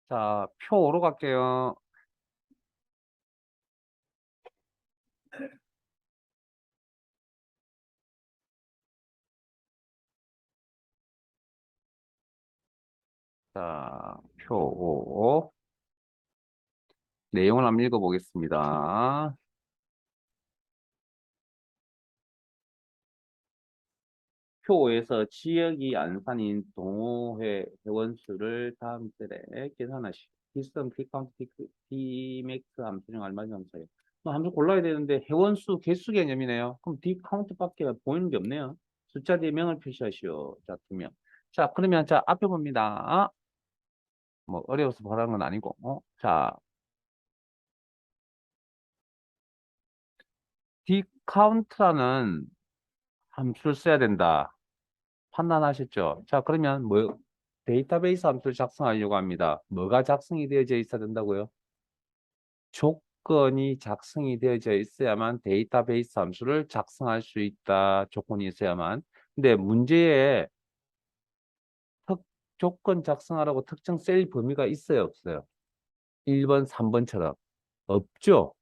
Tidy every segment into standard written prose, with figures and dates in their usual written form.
자, 표 5로 갈게요. 자, 표 5. 내용을 한번 읽어보겠습니다. 표 5에서 지역이 안산인 동호회 회원수를 다음 셀에 계산하시오. 디스턴 D카운트 D맥스 함수는 얼마인지 함수예요. 뭐 함수 골라야 되는데 회원수 개수 개념이네요. 그럼 D카운트밖에 보이는 게 없네요. 숫자 뒤에 명을 표시하시오. 자, 2명. 자, 그러면 자 앞에 봅니다. 뭐 어려워서 바라는 건 아니고. 자, D카운트라는 함수를 써야 된다. 판단하셨죠? 자, 그러면 뭐 데이터베이스 함수를 작성하려고 합니다. 뭐가 작성이 되어져 있어야 된다고요? 조건이 작성이 되어져 있어야만 데이터베이스 함수를 작성할 수 있다. 조건이 있어야만. 근데 문제에 조건 작성하라고 특정 셀 범위가 있어요, 없어요? 1번, 3번처럼. 없죠?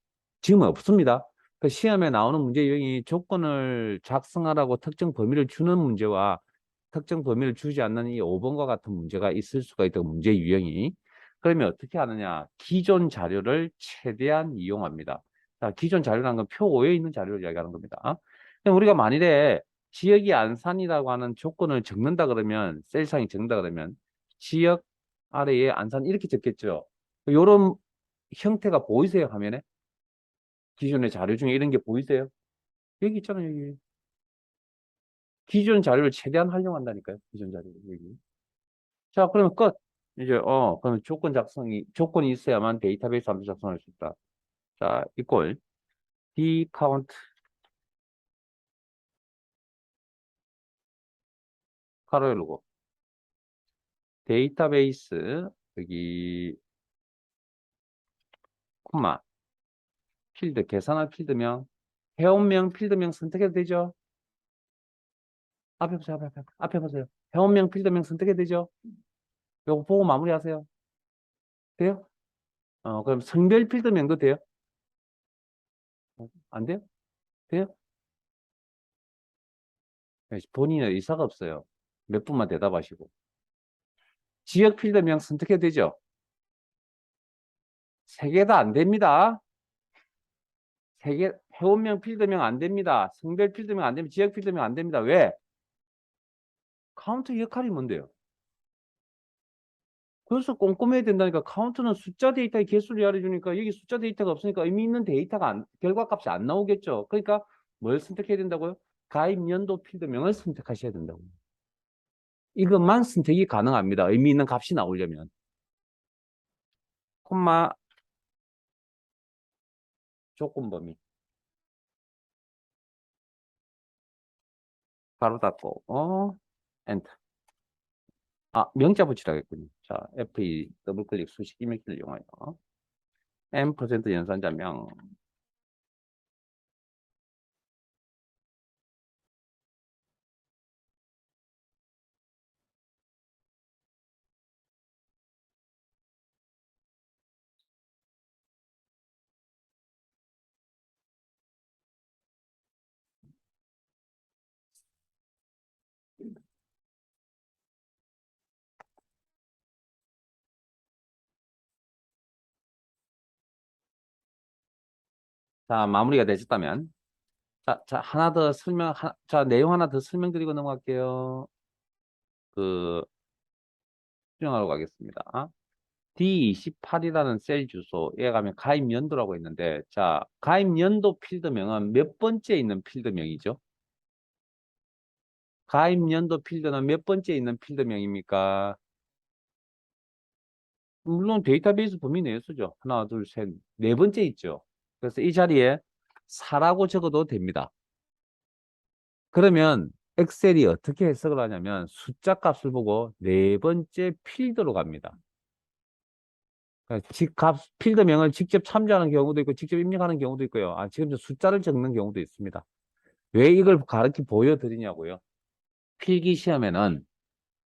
지금은 없습니다. 그 시험에 나오는 문제 유형이 조건을 작성하라고 특정 범위를 주는 문제와 특정 범위를 주지 않는 이 5번과 같은 문제가 있을 수가 있다고 문제 유형이. 그러면 어떻게 하느냐? 기존 자료를 최대한 이용합니다. 자, 기존 자료라는 건 표 5에 있는 자료를 이야기하는 겁니다. 그럼 우리가 만일에 지역이 안산이라고 하는 조건을 적는다 그러면 셀상에 적는다 그러면 지역 아래에 안산 이렇게 적겠죠. 요런 형태가 보이세요, 화면에? 기존의 자료 중에 이런 게 보이세요? 여기 있잖아요, 여기. 기존 자료를 최대한 활용한다니까요, 기존 자료를, 여기. 자, 그러면 끝. 이제, 그러면 조건이 있어야만 데이터베이스 함수 작성할 수 있다. 자, 이꼴, dcount, 가로 열고, 데이터베이스, 여기, 콤마, 필드, 계산할 필드명, 회원명, 필드명 선택해도 되죠? 앞에 보세요, 앞에 보세요. 회원명, 필드명 선택해도 되죠? 요거 보고 마무리하세요. 돼요? 그럼 성별 필드명도 돼요? 안 돼요? 돼요? 본인의 의사가 없어요. 몇 분만 대답하시고. 지역 필드명 선택해도 되죠? 세 개 다 안 됩니다. 회원명 필드명 안 됩니다. 성별 필드명 안 됩니다. 지역 필드명 안 됩니다. 왜? 카운트 역할이 뭔데요? 그래서 꼼꼼해야 된다니까. 카운트는 숫자 데이터의 개수를 알려주니까 여기 숫자 데이터가 없으니까 의미 있는 데이터가 결과값이 안 나오겠죠. 그러니까 뭘 선택해야 된다고요? 가입 연도 필드명을 선택하셔야 된다고. 이것만 선택이 가능합니다. 의미 있는 값이 나오려면. 콤마 조건 범위. 바로 닫고, 엔터. 명자 붙이라겠군요. 자, F2 더블 클릭 수식 이미지를 이용하여 M% 연산자 명. 자, 마무리가 되셨다면. 자, 하나 더 자, 내용 하나 더 설명드리고 넘어갈게요. 수정하러 가겠습니다. D28이라는 셀 주소에 가면 가입 연도라고 있는데, 자, 가입 연도 필드명은 몇 번째 있는 필드명이죠? 가입 연도 필드는 몇 번째 있는 필드명입니까? 물론 데이터베이스 범위 내에 쓰죠. 하나, 둘, 셋, 네 번째 있죠. 그래서 이 자리에 4라고 적어도 됩니다. 그러면 엑셀이 어떻게 해석을 하냐면 숫자 값을 보고 네 번째 필드로 갑니다. 그러니까 필드명을 직접 참조하는 경우도 있고 직접 입력하는 경우도 있고요. 지금 숫자를 적는 경우도 있습니다. 왜 이걸 가르쳐 보여드리냐고요. 필기 시험에는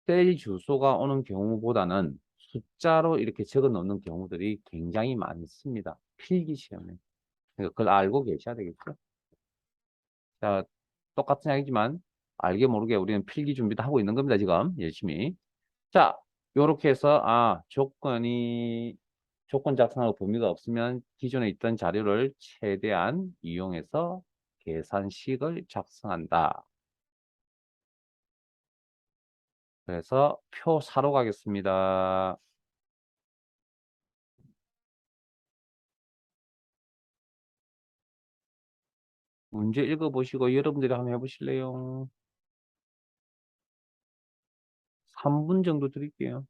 셀 주소가 오는 경우보다는 숫자로 이렇게 적어 놓는 경우들이 굉장히 많습니다. 필기 시험에. 그러니까 그걸 알고 계셔야 되겠죠. 자, 똑같은 이야기지만 알게 모르게 우리는 필기 준비도 하고 있는 겁니다. 지금 열심히. 자, 요렇게 해서 조건 작성하고 범위가 없으면 기존에 있던 자료를 최대한 이용해서 계산식을 작성한다. 그래서 표 사로 가겠습니다. 문제 읽어보시고 여러분들이 한번 해보실래요? 3분 정도 드릴게요.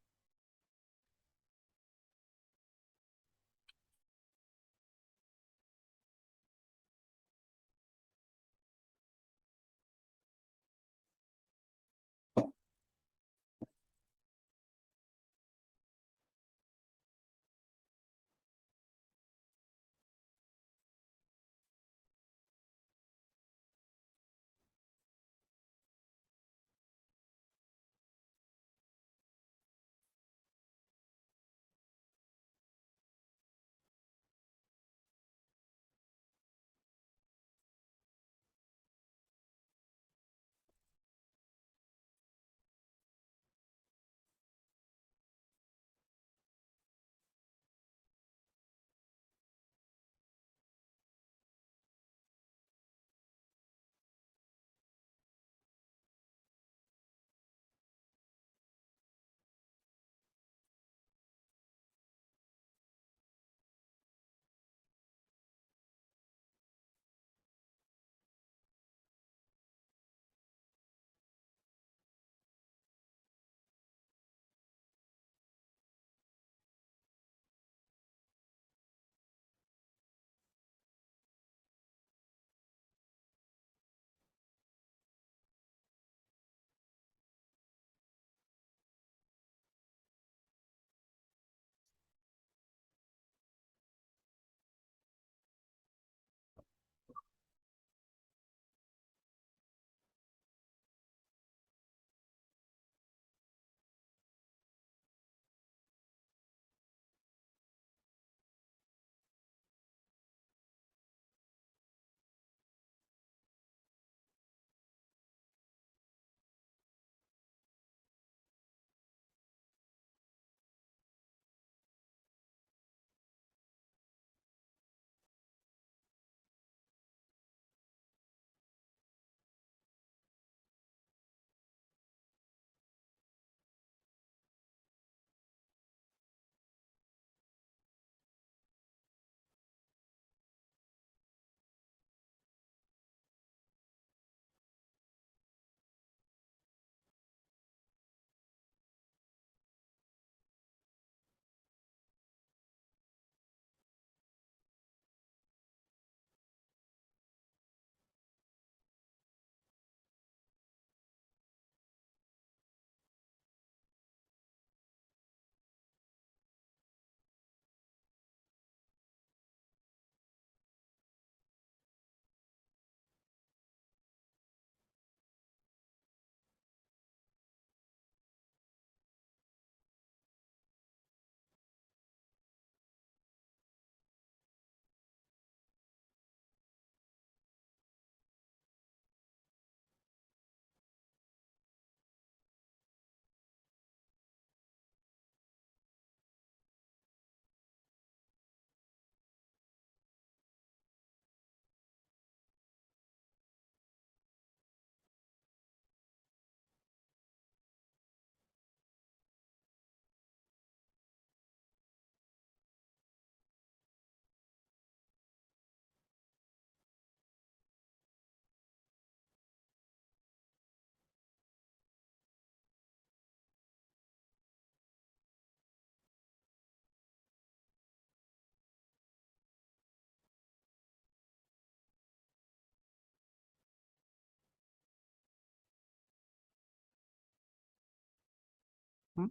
음?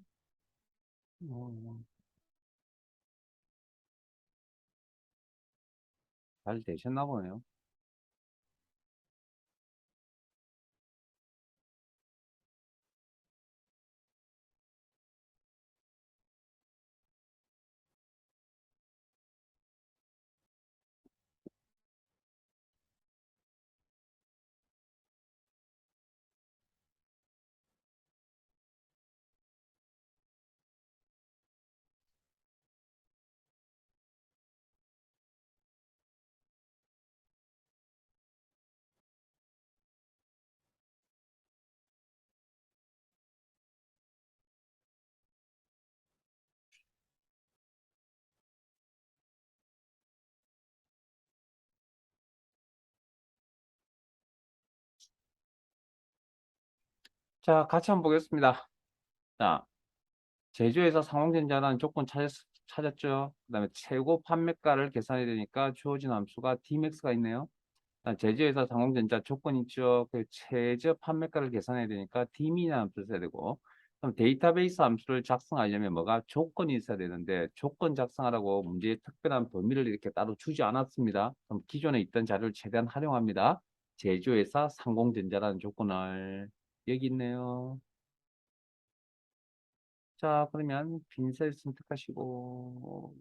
어, 잘 되셨나 보네요. 자, 같이 한번 보겠습니다. 자, 제조회사 상공전자라는 조건 찾았죠? 그 다음에 최고 판매가를 계산해야 되니까 주어진 함수가 Dmax가 있네요. 제조회사 상공전자 조건 있죠? 그 최저 판매가를 계산해야 되니까 D민이라는 함수를 써야 되고, 그럼 데이터베이스 함수를 작성하려면 뭐가 조건이 있어야 되는데, 조건 작성하라고 문제의 특별한 범위를 이렇게 따로 주지 않았습니다. 그럼 기존에 있던 자료를 최대한 활용합니다. 제조회사 상공전자라는 조건을 여기 있네요. 자, 그러면 빈셀 선택하시고,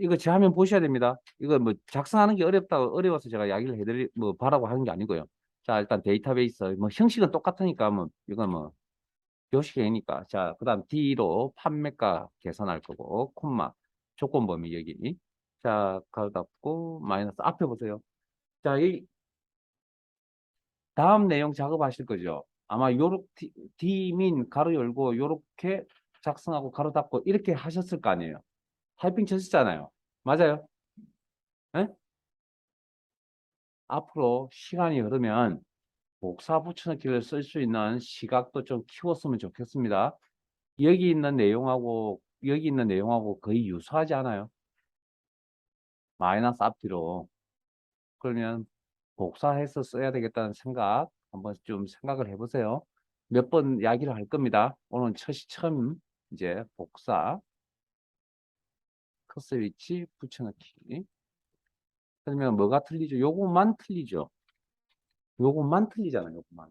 이거 제 화면 보셔야 됩니다. 이거 뭐 작성하는 게 어려워서 제가 이야기를 뭐, 바라고 하는 게 아니고요. 자, 일단 데이터베이스, 뭐 형식은 똑같으니까, 뭐, 이건 뭐, 요식행이니까. 자, 그 다음 D로 판매가 계산할 거고, 콤마, 조건 범위 여기. 자, 가로 닫고, 마이너스 앞에 보세요. 자, 이 다음 내용 작업하실 거죠. 아마 요렇게, D민 가로 열고, 요렇게 작성하고 가로 닫고, 이렇게 하셨을 거 아니에요. 타이핑 쳤었잖아요. 맞아요? 예? 앞으로 시간이 흐르면 복사 붙여넣기를 쓸 수 있는 시각도 좀 키웠으면 좋겠습니다. 여기 있는 내용하고 거의 유사하지 않아요? 마이너스 앞뒤로. 그러면 복사해서 써야 되겠다는 생각 한번 좀 생각을 해보세요. 몇 번 이야기를 할 겁니다. 오늘 처음 이제 복사, 커서 위치 붙여넣기. 그러면 뭐가 틀리죠? 요것만 틀리죠. 요것만 틀리잖아요. 요것만.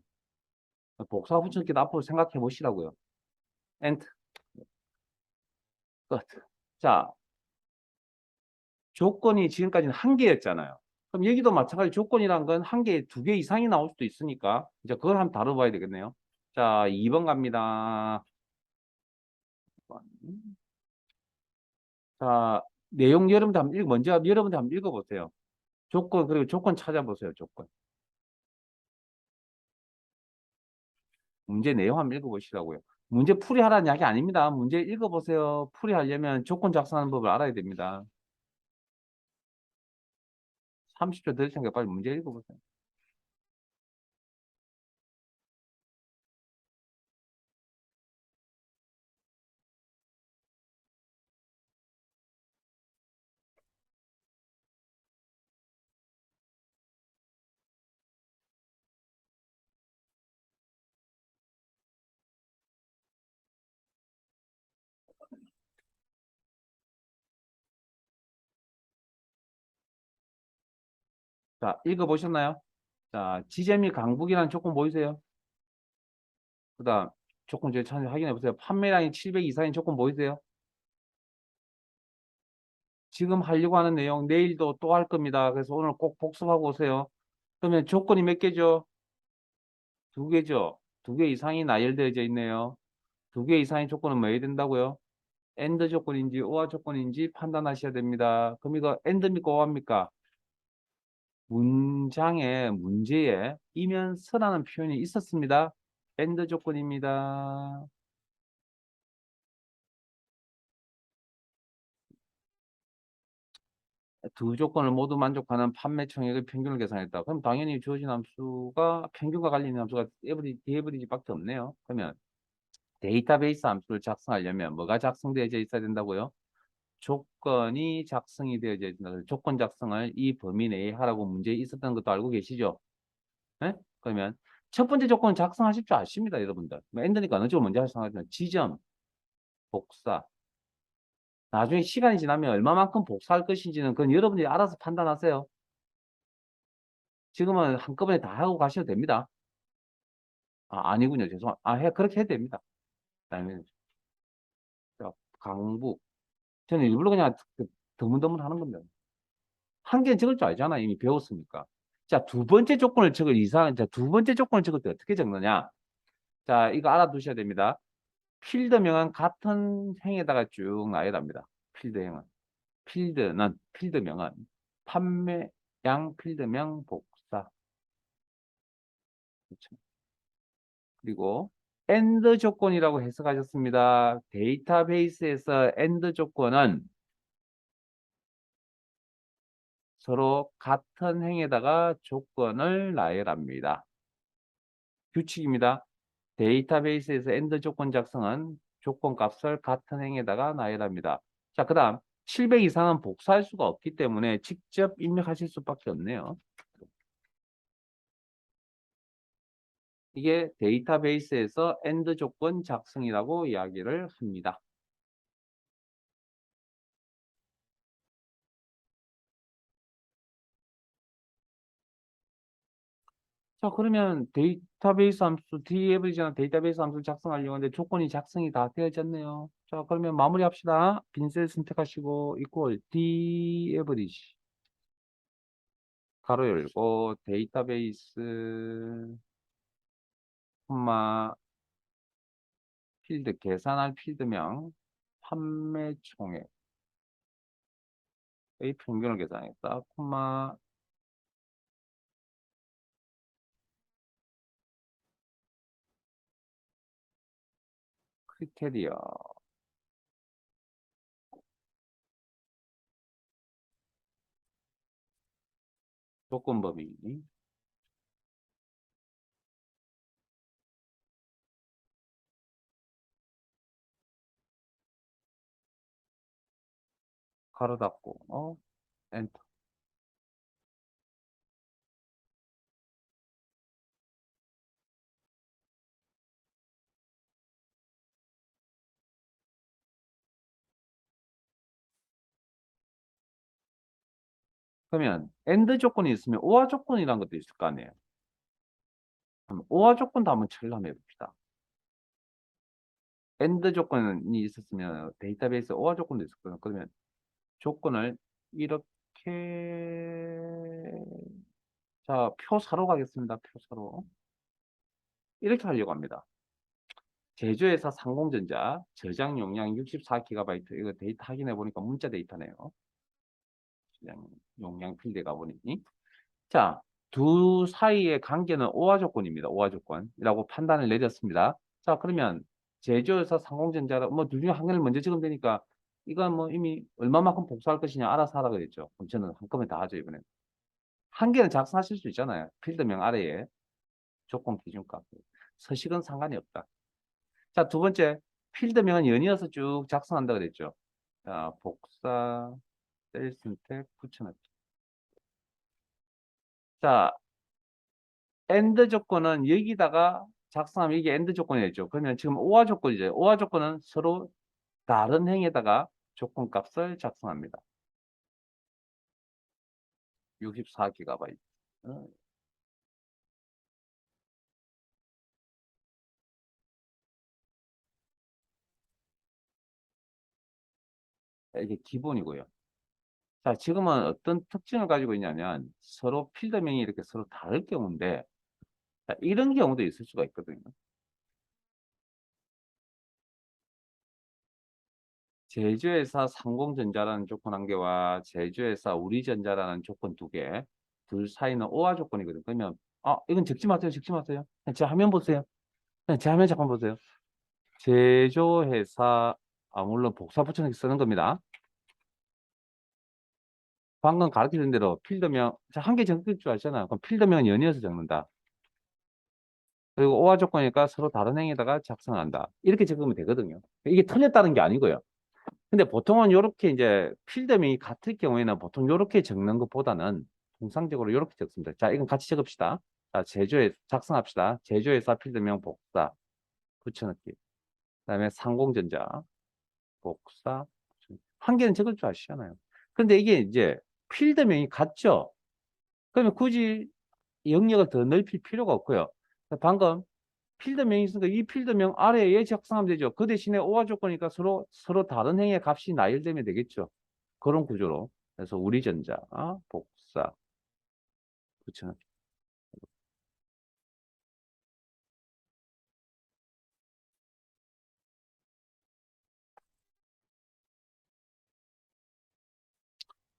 복사 붙여넣기도 앞으로 생각해 보시라고요. 엔트. 끝. 자, 조건이 지금까지는 한 개였잖아요. 그럼 여기도 마찬가지 조건이란 건 한 개, 두 개 이상이 나올 수도 있으니까 이제 그걸 한번 다뤄봐야 되겠네요. 자, 2번 갑니다. 자, 내용 여러분들 한번 먼저 여러분들 한번 읽어보세요. 조건, 그리고 조건 찾아보세요. 조건. 문제 내용 한번 읽어보시라고요. 문제 풀이하라는 이야기 아닙니다. 문제 읽어보세요. 풀이하려면 조건 작성하는 법을 알아야 됩니다. 30초 더 생각 빨리 문제 읽어보세요. 자, 읽어보셨나요? 자, 지점이 강북이라는 조건 보이세요? 그 다음, 조건 제일 처음에 확인해 보세요. 판매량이 700 이상인 조건 보이세요? 지금 하려고 하는 내용 내일도 또 할 겁니다. 그래서 오늘 꼭 복습하고 오세요. 그러면 조건이 몇 개죠? 두 개죠. 두 개 이상이 나열되어져 있네요. 두 개 이상의 조건은 뭐 해야 된다고요? 엔드 조건인지 오화 조건인지 판단하셔야 됩니다. 그럼 이거 엔드입니까 오화입니까? 문제에 이면서라는 표현이 있었습니다. 엔드 조건입니다. 두 조건을 모두 만족하는 판매 총액의 평균을 계산했다. 그럼 당연히 주어진 함수가 평균과 관련된 함수가 에버리지밖에 없네요. 그러면 데이터베이스 함수를 작성하려면 뭐가 작성되어져 있어야 된다고요? 조건이 작성이 되어져 있다. 조건 작성을 이 범위 내에 하라고 문제에 있었던 것도 알고 계시죠? 네? 그러면 첫 번째 조건 작성하실 줄 아십니다, 여러분들. 뭐 엔드니까 어느 쪽을 먼저 작성하지만 지점, 복사. 나중에 시간이 지나면 얼마만큼 복사할 것인지는 그건 여러분들이 알아서 판단하세요. 지금은 한꺼번에 다 하고 가셔도 됩니다. 아니군요. 죄송합니다. 그렇게 해도 됩니다. 그다음에 자, 강북. 저는 일부러 그냥 드문드문 하는 겁니다. 한 개는 적을 줄 알잖아. 이미 배웠으니까. 자, 두 번째 조건을 적을 때 어떻게 적느냐? 자, 이거 알아두셔야 됩니다. 필드명은 같은 행에다가 쭉 놔야 됩니다. 필드명은. 필드명은 판매량 필드명 복사. 그렇죠. 그리고 AND 조건이라고 해석하셨습니다. 데이터베이스에서 AND 조건은 서로 같은 행에다가 조건을 나열합니다. 규칙입니다. 데이터베이스에서 AND 조건 작성은 조건 값을 같은 행에다가 나열합니다. 자, 그 다음 700 이상은 복사할 수가 없기 때문에 직접 입력하실 수밖에 없네요. 이게 데이터베이스에서 AND 조건 작성이라고 이야기를 합니다. 자, 그러면 데이터베이스 함수, dAverage나 데이터베이스 함수를 작성하려고 하는데 조건이 작성이 다 되어졌네요. 자, 그러면 마무리합시다. 빈셀 선택하시고 equal dAverage 가로 열고 데이터베이스 콤마 필드 계산할 필드명 판매 총액의 평균을 계산했다. 콤마 크리테리아 조건 범위 가로 닫고 엔터. 그러면 AND 조건이 있으면 OR 조건이라는 것도 있을 거 아니에요. 그럼 OR 조건도 한번 체험해 봅시다. AND 조건이 있었으면 데이터베이스 OR 조건도 있었거든요. 그러면 조건을 이렇게 자, 표사로 가겠습니다. 표사로. 이렇게 하려고 합니다. 제조회사 상공전자 저장 용량 64GB 이거 데이터 확인해 보니까 문자 데이터네요. 저장 용량 필드에 가보니 자, 두 사이의 관계는 오화 조건입니다. 오화 조건이라고 판단을 내렸습니다. 자, 그러면 제조회사 상공전자라 뭐둘 중에 한 개를 먼저 찍으면 되니까 이건 뭐 이미 얼마만큼 복수할 것이냐 알아서 하라 그랬죠. 그럼 저는 한꺼번에 다 하죠 이번에. 한 개는 작성하실 수 있잖아요. 필드명 아래에 조건 기준값. 서식은 상관이 없다. 자, 두 번째 필드명은 연이어서 쭉 작성한다 그랬죠. 자, 복사, 셀 선택, 붙여넣기. 자, AND 조건은 여기다가 작성하면 이게 AND 조건이었죠. 그러면 지금 OR 조건이죠. OR 조건은 서로 다른 행에다가 조건 값을 작성합니다. 64GB. 이게 기본이고요. 자, 지금은 어떤 특징을 가지고 있냐면 서로 필드명이 이렇게 서로 다를 경우인데 자, 이런 경우도 있을 수가 있거든요. 제주회사 상공전자라는 조건 한 개와 제주회사 우리전자라는 조건 두 개, 둘 사이는 오화 조건이거든요. 그러면 이건 적지 마세요, 적지 마세요. 그냥 제 화면 보세요. 그냥 제 화면 잠깐 보세요. 제조회사 물론 복사 붙여넣기 쓰는 겁니다. 방금 가르치는 대로 필드명 한 개 적을 줄 아시잖아요. 그럼 필드명은 연이어서 적는다. 그리고 오화 조건이니까 서로 다른 행에다가 작성한다. 이렇게 적으면 되거든요. 이게 틀렸다는 게 아니고요. 근데 보통은 이렇게 이제 필드명이 같을 경우에는 보통 이렇게 적는 것보다는 통상적으로 이렇게 적습니다. 자, 이건 같이 적읍시다. 자, 제조에 작성합시다. 제조회사 필드명 복사 붙여넣기. 그다음에 상공전자 복사 한 개는 적을 줄 아시잖아요. 근데 이게 이제 필드명이 같죠. 그러면 굳이 영역을 더 넓힐 필요가 없고요. 방금 필드명이 있으니까 이 필드명 아래에 작성하면 되죠. 그 대신에 오화 조건이니까 서로 다른 행의 값이 나열되면 되겠죠. 그런 구조로. 그래서 우리전자 복사 붙여넣기.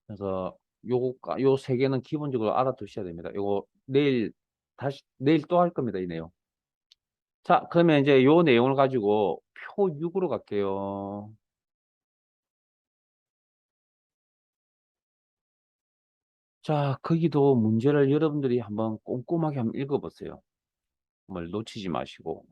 그래서 요 세 개는 기본적으로 알아두셔야 됩니다. 요거 내일 또 할 겁니다. 이 내용. 자, 그러면 이제 요 내용을 가지고 표 6으로 갈게요. 자, 거기도 문제를 여러분들이 한번 꼼꼼하게 한번 읽어보세요. 뭘 놓치지 마시고,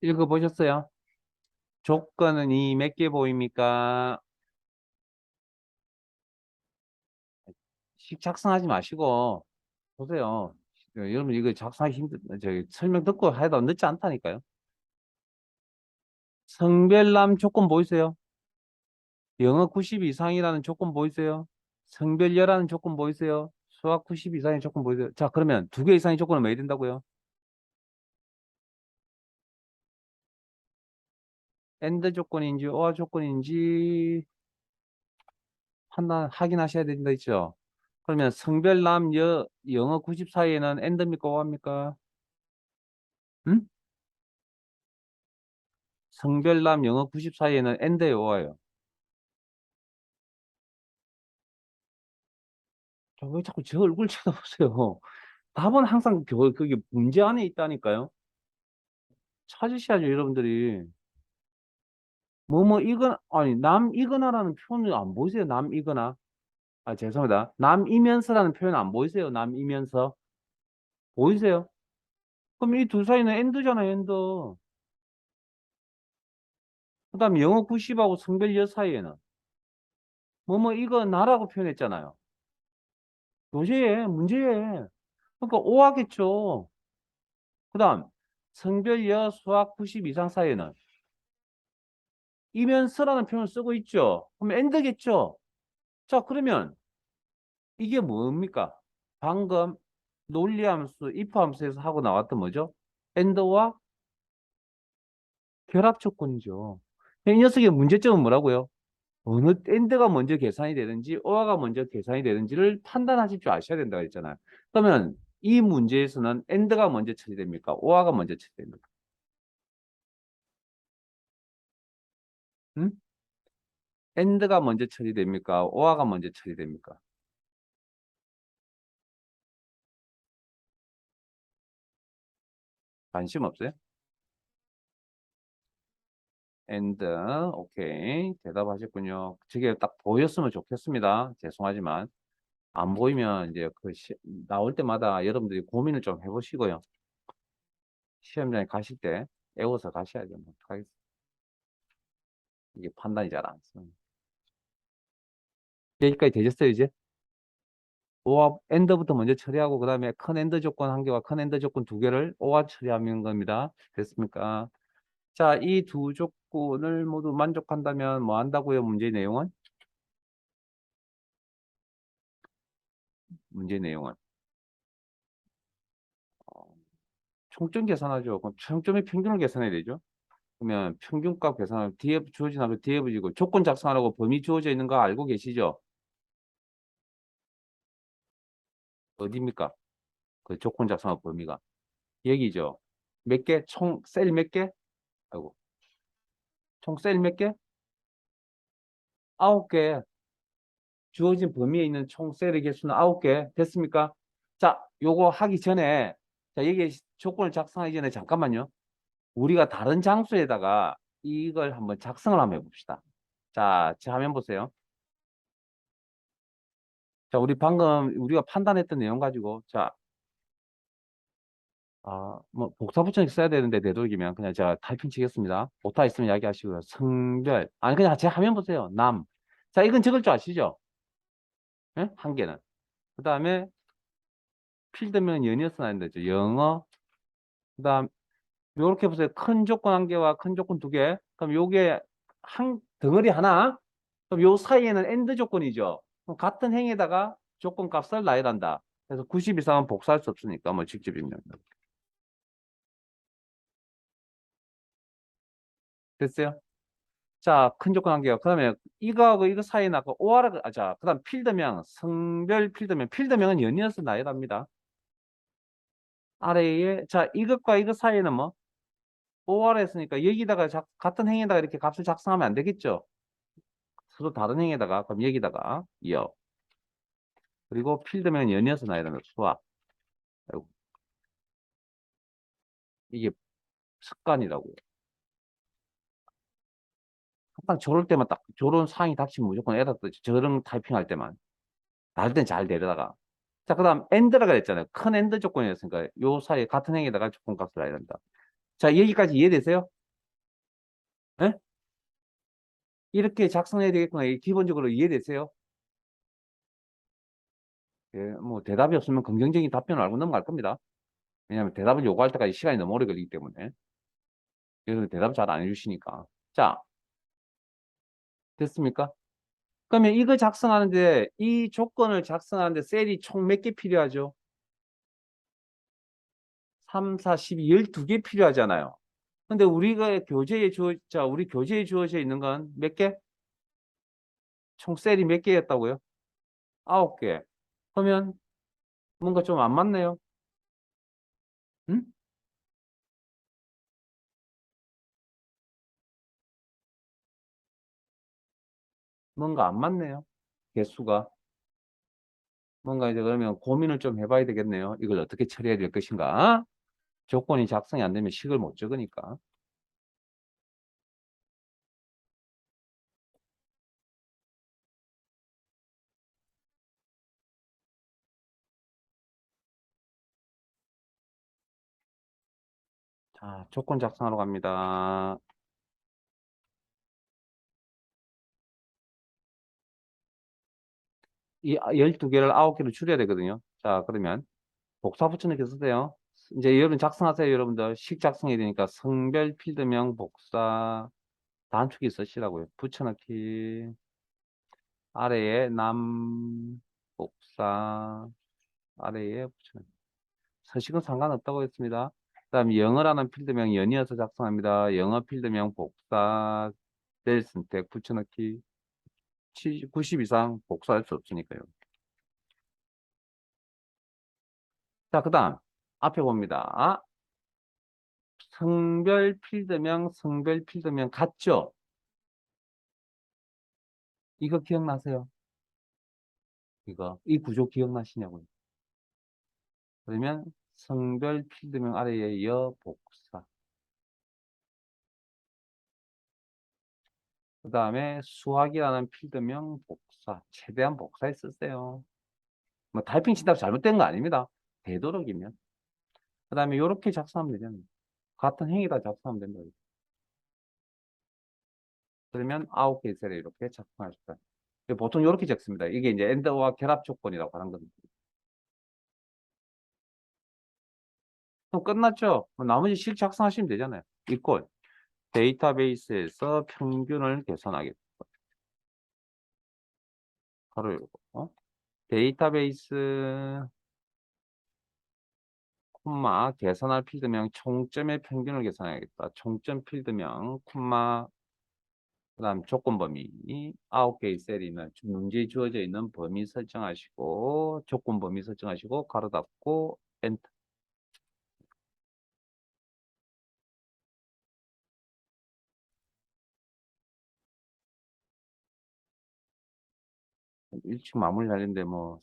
읽어보셨어요? 조건은 이 몇 개 보입니까? 식 작성하지 마시고 보세요. 여러분 이거 작성하기 저기 설명 듣고 해도 늦지 않다니까요. 성별남 조건 보이세요? 영어 90 이상이라는 조건 보이세요? 성별여라는 조건 보이세요? 수학 90 이상의 조건 보이세요? 자, 그러면 두 개 이상의 조건은 뭐 해야 된다고요? AND 조건인지 OR 조건인지 판단 확인하셔야 된다 있죠? 그러면 성별남 영어 90 사이에는 AND입니까 OR입니까? 응? 성별남 영어 90 사이에는 AND예요 OR예요? 왜 자꾸 제 얼굴 쳐다보세요? 답은 항상 그게 문제 안에 있다니까요. 찾으셔야죠, 여러분들이. 이거나, 아니, 남이거나라는 표현을 안 보이세요? 남이거나. 아, 죄송합니다. 남이면서라는 표현 안 보이세요? 남이면서. 보이세요? 그럼 이 두 사이는 엔드잖아요, 엔드. 그 다음에 영어 90하고 성별 여 사이에는. 이거 나라고 표현했잖아요. 문제에. 그러니까 오 하겠죠. 그 다음, 성별 여 수학 90 이상 사이에는. 이면서라는 표현을 쓰고 있죠. 그럼 엔드겠죠. 자, 그러면 이게 뭡니까? 방금 논리함수, if 함수에서 하고 나왔던 뭐죠? AND와 결합 조건이죠. 이 녀석의 문제점은 뭐라고요? 어느 AND가 먼저 계산이 되는지 OR가 먼저 계산이 되는지를 판단하실 줄 아셔야 된다고 했잖아요. 그러면 이 문제에서는 AND가 먼저 처리됩니까? OR가 먼저 처리됩니까? 응? AND가 먼저 처리됩니까? OR가 먼저 처리됩니까? 관심 없어요? and 오케이 대답하셨군요. 저게 딱 보였으면 좋겠습니다. 죄송하지만 안 보이면 이제 나올 때마다 여러분들이 고민을 좀 해보시고요. 시험장에 가실 때 애워서 가셔야죠. 뭐 어떡하겠어요. 이게 판단이 잘 안 써. 여기까지 되셨어요 이제? 오합 엔더부터 먼저 처리하고 그 다음에 큰 엔더 조건 한 개와 큰 엔더 조건 두 개를 오합 처리하는 겁니다. 됐습니까? 자, 이 두 조건을 모두 만족한다면 뭐 한다고요? 문제 내용은 어, 총점 계산하죠. 그럼 총점의 평균을 계산해야 되죠. 그러면 평균값 계산하면 뒤에 주어진 답이 뒤에 붙이고 조건 작성하라고 범위 주어져 있는 거 알고 계시죠? 어디입니까? 그 조건 작성할 범위가 여기죠. 몇 개? 총 셀 몇 개? 아이고, 총 셀 몇 개? 9개. 주어진 범위에 있는 총 셀의 개수는 9개. 됐습니까? 자, 요거 하기 전에 자, 여기 조건을 작성하기 전에 잠깐만요. 우리가 다른 장소에다가 이걸 한번 작성을 한번 해봅시다. 자, 제 화면 보세요. 자, 우리 방금 우리가 판단했던 내용 가지고 자, 뭐 복사 붙여넣기 써야 되는데 되도록이면 그냥 제가 타이핑 치겠습니다. 오타 있으면 이야기하시고요. 성별 아니 그냥 제 화면 보세요. 남. 자, 이건 적을 줄 아시죠? 예? 한 개는. 그 다음에 필드명은 연이어서 나야 되죠. 영어. 그 다음 요렇게 보세요. 큰 조건 한 개와 큰 조건 두 개. 그럼 요게 한 덩어리 하나. 그럼 요 사이에는 엔드 조건이죠. 그럼 같은 행에다가 조건 값을 놔야 한다. 그래서 90 이상은 복사할 수 없으니까 뭐 직접 입력. 됐어요? 자, 큰 조건 한 개요. 그다음에 이거하고 이거 사이에 나고 OR, 자, 그다음 필드명, 성별 필드명. 필드명은 연이어서 놔야 합니다. 아래에, 자, 이것과 이거 사이에는 뭐? OR 했으니까 여기다가 같은 행에다가 이렇게 값을 작성하면 안 되겠죠? 서로 다른 행에다가, 그럼 여기다가, 여. 그리고 필드명은 연이어서 놔야 됩니다. 수학. 아이고, 이게 습관이라고요. 항상 저럴 때만 딱, 저런 상황이 닥치면 무조건 에러 뜨지. 저런 타이핑 할 때만. 나할 땐 잘 되려다가. 자, 그 다음, 엔드라고 그랬잖아요. 큰 엔드 조건이었으니까, 요 사이에 같은 행에다가 조건값을 놔야 된다. 자, 여기까지 이해되세요? 예? 이렇게 작성해야 되겠구나. 이게 기본적으로 이해되세요? 예, 뭐, 대답이 없으면 긍정적인 답변을 알고 넘어갈 겁니다. 왜냐하면 대답을 요구할 때까지 시간이 너무 오래 걸리기 때문에. 그래서 대답 잘 안 해주시니까. 자, 됐습니까? 그러면 이거 작성하는데, 이 조건을 작성하는데 셀이 총 몇 개 필요하죠? 3, 4, 12, 12개 필요하잖아요. 근데 우리가 교재에 자, 우리 교재에 주어져 있는 건 몇 개? 총 셀이 몇 개였다고요? 9개. 그러면 뭔가 좀 안 맞네요. 응? 뭔가 안 맞네요. 개수가. 뭔가 이제 그러면 고민을 좀 해봐야 되겠네요. 이걸 어떻게 처리해야 될 것인가? 조건이 작성이 안 되면 식을 못 적으니까. 자, 조건 작성하러 갑니다. 이 12개를 9개로 줄여야 되거든요. 자, 그러면 복사 붙여넣기 쓰세요. 이제 여러분 작성하세요. 여러분들 식 작성해야 되니까 성별 필드명 복사 단축키 쓰시라고요. 붙여넣기 아래에 남 복사 아래에 붙여넣기. 서식은 상관없다고 했습니다. 그다음 영어라는 필드명 연이어서 작성합니다. 영어 필드명 복사 될 선택 붙여넣기 90 이상 복사할 수 없으니까요. 자, 그다음 앞에 봅니다. 성별 필드명 같죠? 이거 기억나세요? 이 구조 기억나시냐고요? 그러면 성별 필드명 아래에 여 복사. 그 다음에 수학이라는 필드명 복사. 최대한 복사해 쓰세요. 뭐 타이핑 진짜 잘못된 거 아닙니다. 되도록이면. 그 다음에 이렇게 작성하면 되잖아요. 같은 행위다 작성하면 된다. 그러면 9개 셀에 이렇게 작성할 수 있다. 보통 이렇게 적습니다. 이게 이제 엔더와 결합 조건이라고 하는 겁니다. 그럼 끝났죠? 나머지 식 작성하시면 되잖아요. 이꼴 데이터베이스에서 평균을 계산하겠다. 바로 이거. 데이터베이스 콤마 계산할 필드명 총점의 평균을 계산해야겠다. 총점 필드명 콤마 그다음 조건 범위 9개의 셀이 있는 문제에 주어져 있는 범위 설정하시고 조건 범위 설정하시고 가로 닫고 엔터. 일찍 마무리 하는데 뭐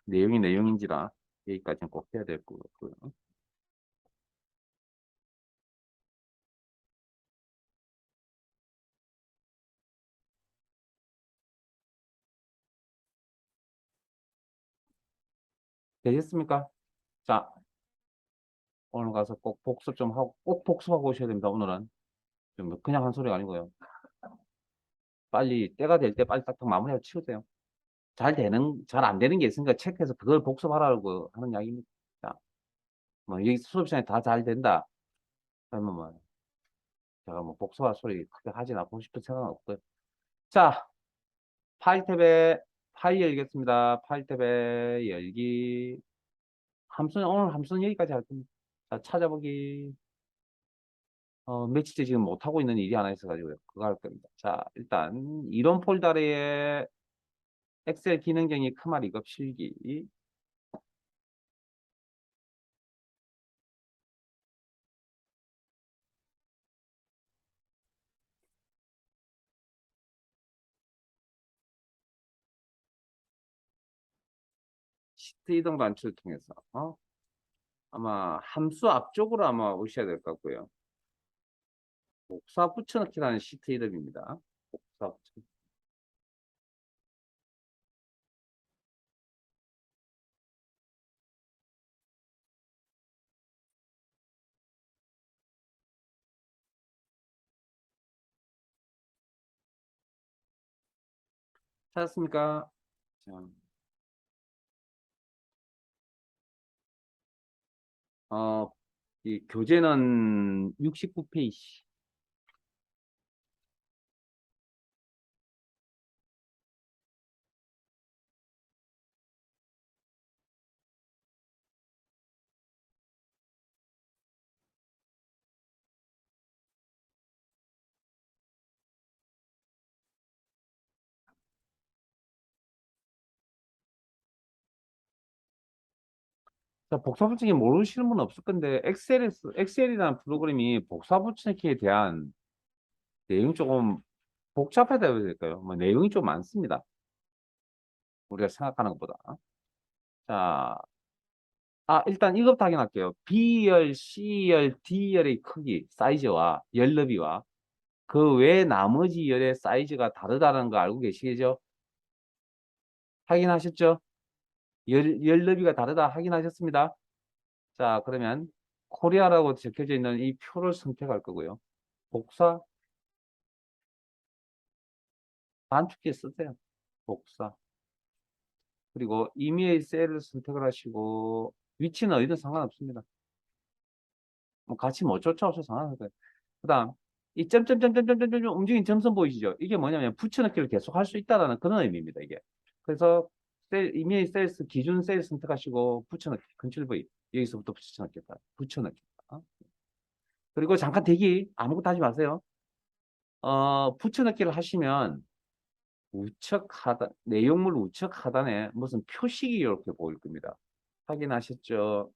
내용이 내용인지라 여기까지는 꼭 해야 될 것 같고요. 되셨습니까? 자, 오늘 가서 꼭 복습 좀 하고 꼭 복습하고 오셔야 됩니다. 오늘은 좀 그냥 한 소리가 아니고요. 빨리 때가 될 때 빨리 딱딱 마무리하고 치우세요. 잘 안 되는 게 있으니까 체크해서 그걸 복습하라고 하는 이야기입니다. 자, 뭐 여기 수업 시간에 다 잘 된다. 그러면 뭐 제가 뭐 복잡한 소리 크게 하진 않고 싶은 생각은 없고요. 자, 파일 탭에 파일 열겠습니다. 파일 탭에 열기. 오늘 함수는 여기까지 할 겁니다. 자, 찾아보기. 며칠째 지금 못하고 있는 일이 하나 있어가지고요. 그거 할 겁니다. 자, 일단, 이론 폴더에 엑셀 기능정의 크말 이급 실기. 시트 이동 단추를 통해서, 아마 함수 앞쪽으로 아마 오셔야 될 것 같고요. 복사 붙여넣기라는 시트 이름입니다. 복사 붙여. 찾았습니까? 자, 어, 이 교재는 69페이지. 자, 복사 붙이기 모르시는 분 없을 건데, 엑셀이라는 프로그램이 복사 붙이기에 대한 내용이 조금 복잡하다 해야 될까요? 뭐, 내용이 좀 많습니다. 우리가 생각하는 것보다. 자, 일단 이것부터 확인할게요. B열, C열, D열의 크기, 사이즈와 열 너비와 그 외 나머지 열의 사이즈가 다르다는 거 알고 계시겠죠? 확인하셨죠? 열 너비가 다르다 확인하셨습니다. 자, 그러면 코리아라고 적혀져 있는 이 표를 선택할 거고요. 복사, 단축키 쓰세요. 복사. 그리고 임의의 셀을 선택을 하시고 위치는 어디든 상관없습니다. 뭐 같이 못 쫓아오셔도 상관없어요. 그 다음 이 점점점점점점 움직이는 점선 보이시죠? 이게 뭐냐면 붙여넣기를 계속 할 수 있다는 그런 의미입니다. 이게. 그래서 임의의 셀스 기준 셀 선택하시고 붙여넣기 컨트롤 V 여기서부터 붙여넣겠다. 붙여넣겠다. 그리고 잠깐 대기 아무것도 하지 마세요. 붙여넣기를 하시면 우측 하단 내용물 우측 하단에 무슨 표식이 이렇게 보일 겁니다. 확인하셨죠?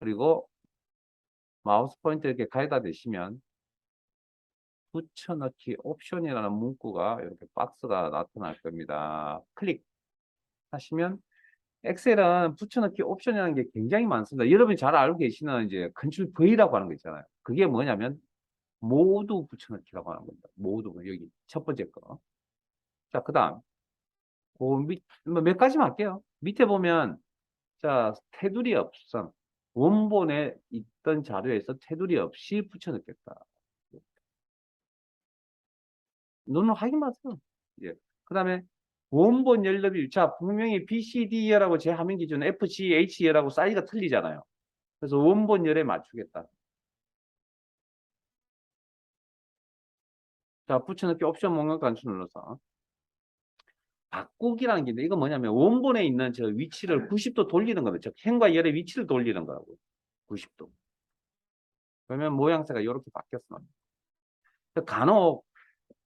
그리고 마우스 포인트 이렇게 가에다 대시면 붙여넣기 옵션이라는 문구가 이렇게 박스가 나타날 겁니다. 클릭하시면 엑셀은 붙여넣기 옵션이라는 게 굉장히 많습니다. 여러분이 잘 알고 계시는 이제 컨트롤 V라고 하는 거 있잖아요. 그게 뭐냐면 모두 붙여넣기라고 하는 겁니다. 모두 여기 첫 번째 거. 자, 그다음 뭐몇 가지만 할게요. 밑에 보면 자 테두리 없음 원본에 있던 자료에서 테두리 없이 붙여넣겠다. 눈으로 확인 마세요. 예. 그 다음에 원본 열너비, 자, 분명히 BCD열하고 제 화면 기준 FGH열하고 사이즈가 틀리잖아요. 그래서 원본 열에 맞추겠다. 자, 붙여넣기 옵션 목록 단추 눌러서 바꾸기라는 게 있는데 이거 뭐냐면 원본에 있는 저 위치를 90도 돌리는 겁니다. 즉 행과 열의 위치를 돌리는 거라고. 90도. 그러면 모양새가 이렇게 바뀌었어. 간혹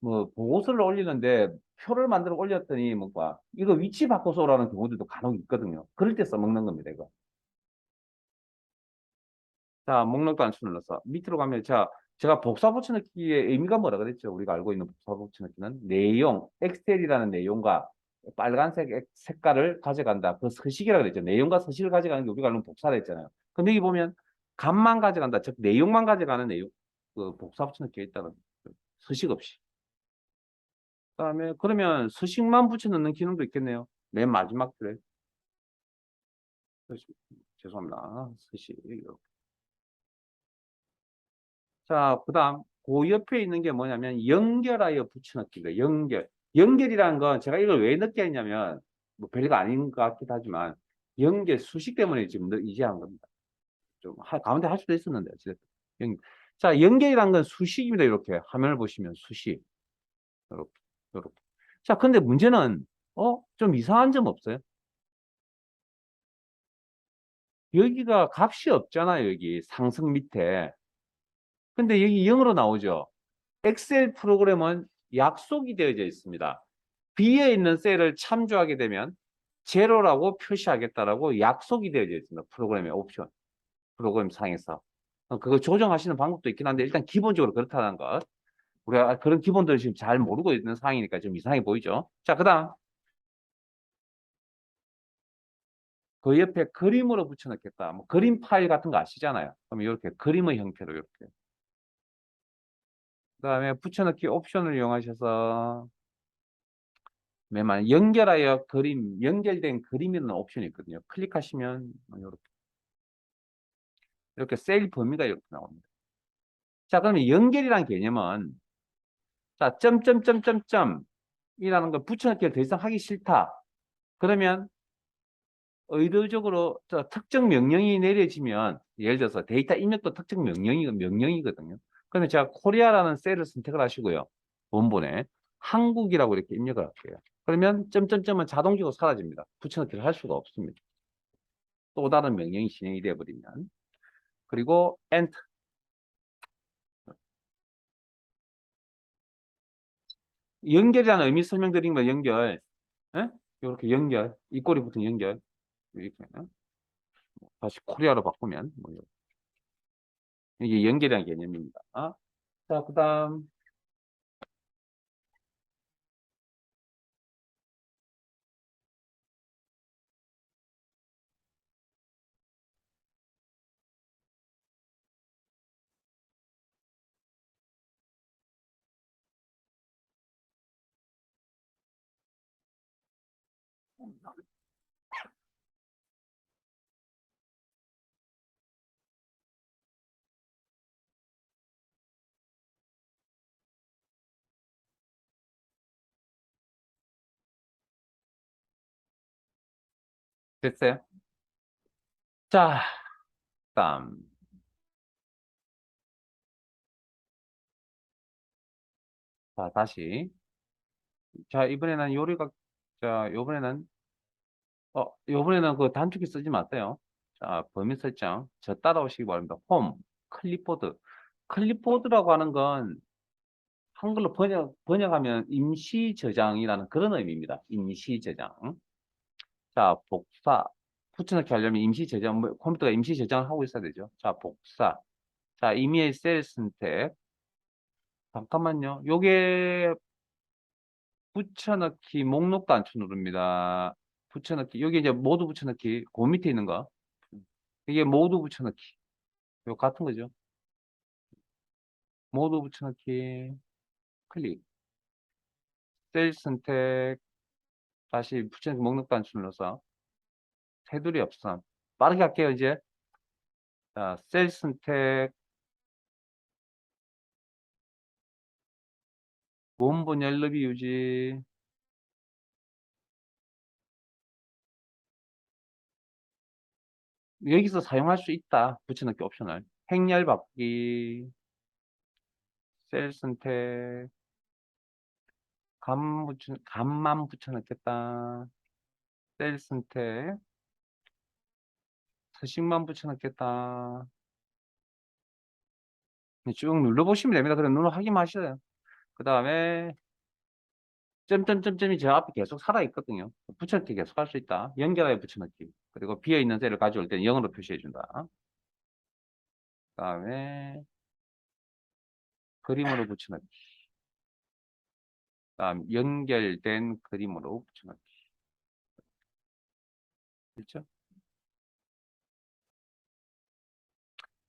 뭐 보고서를 올리는데 표를 만들어 올렸더니 뭐가 이거 위치 바꿔서 오라는 경우들도 간혹 있거든요. 그럴 때 써먹는 겁니다, 이거. 자, 목록도 안 눌러서 밑으로 가면 제가 복사 붙여넣기의 의미가 뭐라 그랬죠? 우리가 알고 있는 복사 붙여넣기는 내용, 엑셀이라는 내용과 빨간색 색깔을 가져간다. 그 서식이라고 그랬죠. 내용과 서식을 가져가는 게 우리가 알고 복사를 했잖아요. 근데 여기 보면 값만 가져간다. 즉 내용만 가져가는 내용. 그 복사 붙여넣기가 있다는 서식 없이. 그다음에 그러면 서식만 붙여넣는 기능도 있겠네요. 맨 마지막 줄에. 서식. 죄송합니다. 서식. 자, 그 다음, 그 옆에 있는 게 뭐냐면, 연결하여 붙여넣기가 연결. 연결이라는 건 제가 이걸 왜 넣게 했냐면, 뭐 별거 아닌 것 같기도 하지만, 연결 수식 때문에 지금 이제 한 겁니다. 좀, 가운데 할 수도 있었는데, 어쨌든. 자, 연결이란 건 수식입니다. 이렇게 화면을 보시면 수식. 이렇게, 이렇게. 자, 근데 문제는 좀 이상한 점 없어요? 여기가 값이 없잖아요. 여기 상승 밑에. 근데 여기 0으로 나오죠. 엑셀 프로그램은 약속이 되어져 있습니다. B에 있는 셀을 참조하게 되면 제로라고 표시하겠다라고 약속이 되어져 있습니다. 프로그램의 옵션, 프로그램 상에서. 그거 조정하시는 방법도 있긴 한데 일단 기본적으로 그렇다는 것. 우리가 그런 기본들을 지금 잘 모르고 있는 상황이니까 좀 이상해 보이죠. 자, 그다음 그 옆에 그림으로 붙여넣겠다. 뭐 그림 파일 같은 거 아시잖아요. 그럼 이렇게 그림의 형태로 이렇게. 그다음에 붙여넣기 옵션을 이용하셔서 맨만 연결하여 그림, 연결된 그림이라는 옵션이 있거든요. 클릭하시면 이렇게 셀 범위가 이렇게 나옵니다. 자, 그러면 연결이란 개념은 자, 점점점점점 이라는 걸 붙여넣기를 더 이상 하기 싫다. 그러면 의도적으로 특정 명령이 내려지면 예를 들어서 데이터 입력도 특정 명령이거든요. 그러면 제가 코리아라는 셀을 선택을 하시고요. 원본에 한국이라고 이렇게 입력을 할게요. 그러면 점점점은 자동적으로 사라집니다. 붙여넣기를 할 수가 없습니다. 또 다른 명령이 진행이 되어버리면. 그리고 엔터. 연결이라는 의미 설명드린 거 연결. 예? 이렇게 연결. 이 꼬리 붙은 연결. 이렇게. 다시 코리아로 바꾸면 뭐 이게 연결이라는 개념입니다. 자, 그다음 됐어요? 자, 그다음 자, 다시 자, 이번에는 요리가 자, 요번에는 그 단축키 쓰지 마세요. 자, 범위 설정 저 따라오시기 바랍니다. 홈, 클립보드. 클립보드라고 하는 건 한글로 번역하면 임시 저장이라는 그런 의미입니다. 임시 저장. 자, 복사. 붙여넣기 하려면 임시 저장, 컴퓨터가 임시 저장을 하고 있어야 되죠. 자, 복사. 자, 이메일 셀 선택. 잠깐만요. 요게 붙여넣기 목록 단추 누릅니다. 붙여넣기. 여기 이제 모두 붙여넣기. 그 밑에 있는 거. 이게 모두 붙여넣기. 요 같은 거죠. 모두 붙여넣기. 클릭. 셀 선택. 다시 붙여넣기 목록 단추 눌러서 테두리 없음. 빠르게 할게요, 이제. 자, 셀 선택. 원본 열너비 유지. 여기서 사용할 수 있다. 붙여넣기 옵션을. 행렬 바꾸기. 셀 선택. 감만 붙여넣겠다. 셀 선택. 서식만 붙여넣겠다. 쭉 눌러보시면 됩니다. 그래, 눌러 확인하셔요. 그 다음에 점점점점이 저 앞에 계속 살아있거든요. 붙여넣기 계속 할 수 있다. 연결하여 붙여넣기. 그리고 비어있는 셀을 가져올 때는 0으로 표시해준다. 그 다음에 그림으로 붙여넣기. 그 다음 연결된 그림으로 붙여넣기. 그렇죠?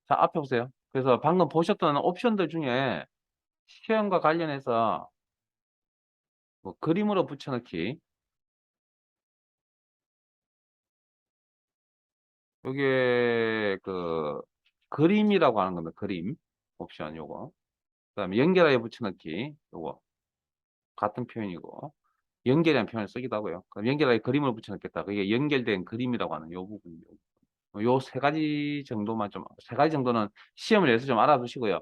자, 앞에 보세요. 그래서 방금 보셨던 옵션들 중에 시험과 관련해서 뭐 그림으로 붙여넣기. 요게 그 그림이라고 하는 겁니다. 그림 옵션 요거. 그다음에 연결하여 붙여넣기 요거 같은 표현이고 연결이라는 표현을 쓰기도 하고요. 그럼 연결하여 그림을 붙여넣겠다. 그게 연결된 그림이라고 하는 요 부분이요. 요 세 가지 정도만 좀 세 가지 정도는 시험을 내서 좀 알아두시고요.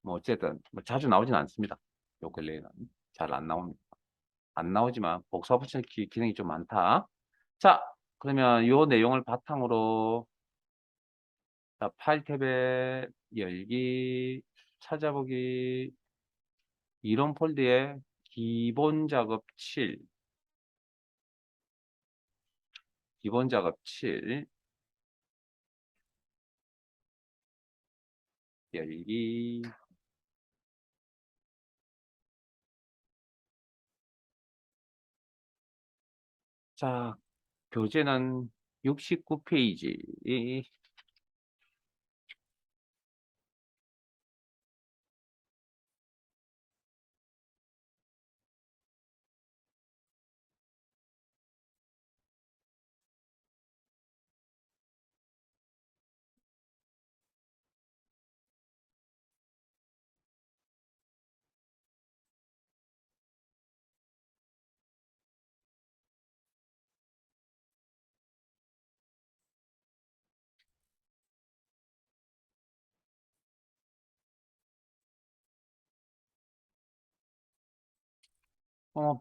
뭐 어쨌든 뭐 자주 나오진 않습니다. 요 근래에는 잘 안 나옵니다. 안 나오지만 복사 붙여넣기 기능이 좀 많다. 자, 그러면 요 내용을 바탕으로 자, 파일 탭에 열기, 찾아보기, 이론 폴드에 기본 작업 7, 기본 작업 7, 열기. 자, 교재는 69페이지.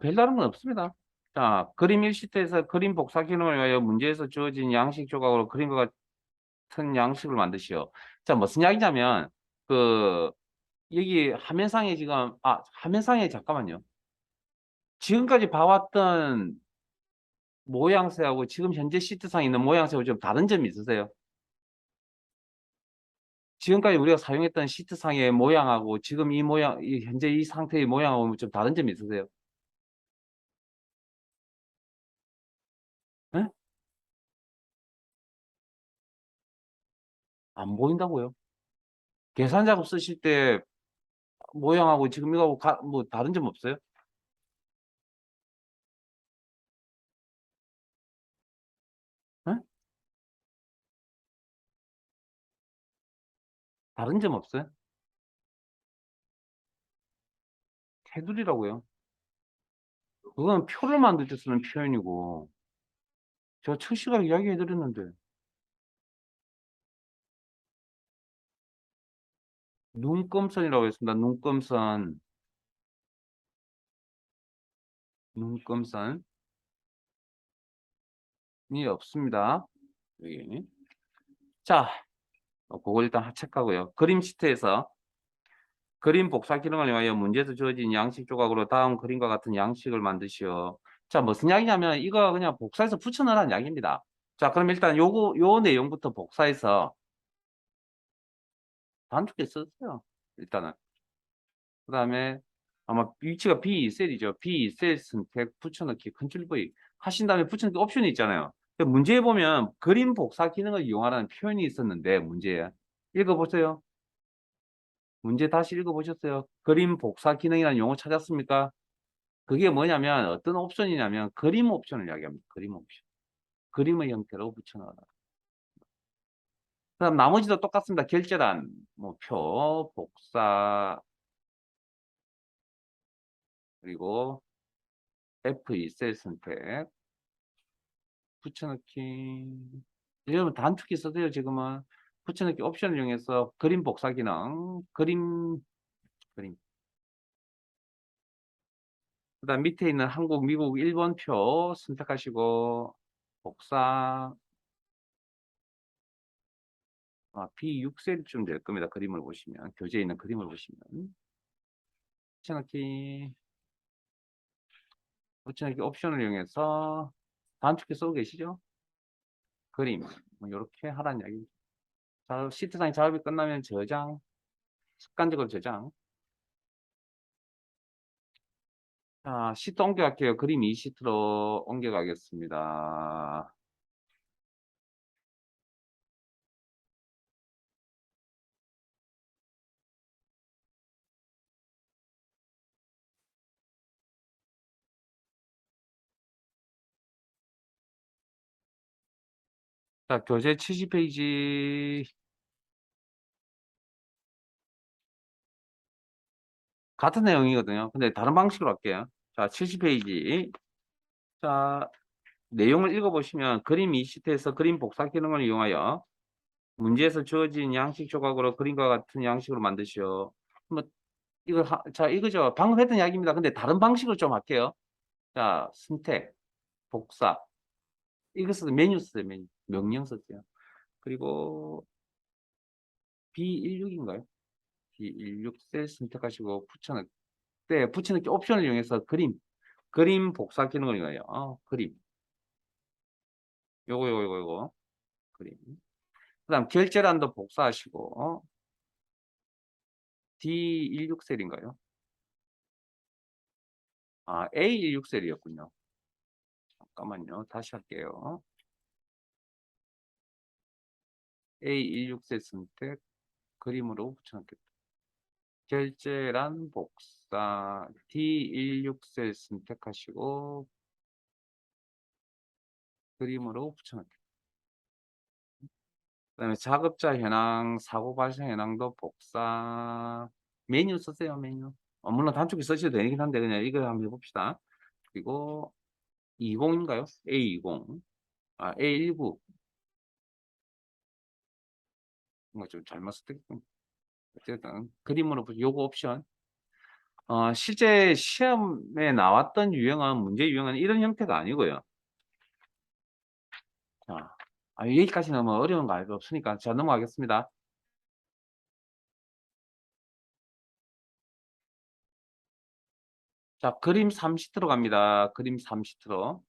별다른 건 없습니다. 자, 그림 1시트에서 그림 복사 기능을 위하여 문제에서 주어진 양식 조각으로 그림과 같은 양식을 만드시오. 자, 무슨 이야기냐면, 그, 여기 화면상에 지금, 화면상에 잠깐만요. 지금까지 봐왔던 모양새하고 지금 현재 시트상에 있는 모양새하고 좀 다른 점이 있으세요? 지금까지 우리가 사용했던 시트상의 모양하고 지금 이 모양, 현재 이 상태의 모양하고 좀 다른 점이 있으세요? 예? 안 보인다고요? 계산 작업 쓰실 때 모양하고 지금 이거하고 뭐 다른 점 없어요? 예? 다른 점 없어요? 테두리라고요? 그건 표를 만들 때 쓰는 표현이고, 저 첫 시간에 이야기해 드렸는데, 눈금선이라고 했습니다. 눈금선, 눈금선이 없습니다. 여기. 자, 그거 일단 체크하고요. 그림 시트에서 그림 복사 기능을 이용하여 문제에서 주어진 양식 조각으로 다음 그림과 같은 양식을 만드시오. 자, 무슨 이야기냐면 이거 그냥 복사해서 붙여넣으라는 이야기입니다. 자, 그럼 일단 요 내용부터 복사해서 단축해 썼어요. 일단은. 그 다음에 아마 위치가 B2셀이죠. B2셀 선택 붙여넣기 컨트롤 V 하신 다음에 붙여넣기 옵션이 있잖아요. 문제에 보면 그림 복사 기능을 이용하라는 표현이 있었는데 문제에 읽어보세요. 문제 다시 읽어보셨어요? 그림 복사 기능이라는 용어 찾았습니까? 그게 뭐냐면 어떤 옵션이냐면 그림 옵션을 이야기합니다. 그림 옵션. 그림의 형태로 붙여넣어라. 그다음 나머지도 똑같습니다. 결제란, 뭐 표, 복사, 그리고 F2셀 선택, 붙여넣기. 여러분 단축키 써도요. 지금은 붙여넣기 옵션을 이용해서 그림 복사 기능, 그림. 그다음 밑에 있는 한국, 미국, 일본 표 선택하시고 복사. B6셀쯤 될 겁니다. 그림을 보시면 교재에 있는 그림을 보시면 붙여넣기 옵션을 이용해서 단축키 쓰고 계시죠? 그림 뭐 이렇게 하라는 이야기. 시트상의 작업이 끝나면 저장, 습관적으로 저장. 자, 시트 옮겨갈게요. 그림 2시트로 옮겨가겠습니다. 자, 교재 70페이지 같은 내용이거든요. 근데 다른 방식으로 할게요. 자, 70페이지. 자, 내용을 읽어보시면 그림 2시트에서 그림 복사 기능을 이용하여 문제에서 주어진 양식 조각으로 그림과 같은 양식으로 만드시오. 뭐, 자, 이거죠. 방금 했던 이야기입니다. 근데 다른 방식으로 좀 할게요. 자, 선택, 복사. 이것은 메뉴 쓰세요, 메뉴. 명령 썼어요. 그리고 B16인가요? B16 셀 선택하시고 붙여넣기. 네, 붙여넣기 옵션을 이용해서 그림 복사 기능을 이용해요. 그림. 요거. 그림. 그 다음 결제란도 복사하시고, D16 셀인가요? A16 셀이었군요. 잠깐만요. 다시 할게요. A16 셀 선택, 그림으로 붙여넣겠다. 결제란 복사, D16 셀 선택하시고, 그림으로 붙여넣겠다. 그다음에 작업자 현황, 사고 발생 현황도 복사. 메뉴 쓰세요, 메뉴. 물론 단축키 쓰셔도 되긴 한데 그냥 이거 한번 해봅시다. 그리고 20인가요? A20. A19. 뭔가 좀 잘못 썼겠군. 어쨌든 그림으로 요거 옵션. 실제 시험에 나왔던 유형은 문제 유형은 이런 형태가 아니고요. 자, 여기까지는 뭐 어려운 거 알고 없으니까 자 넘어가겠습니다. 자, 그림 3시트로 갑니다. 그림 3시트로.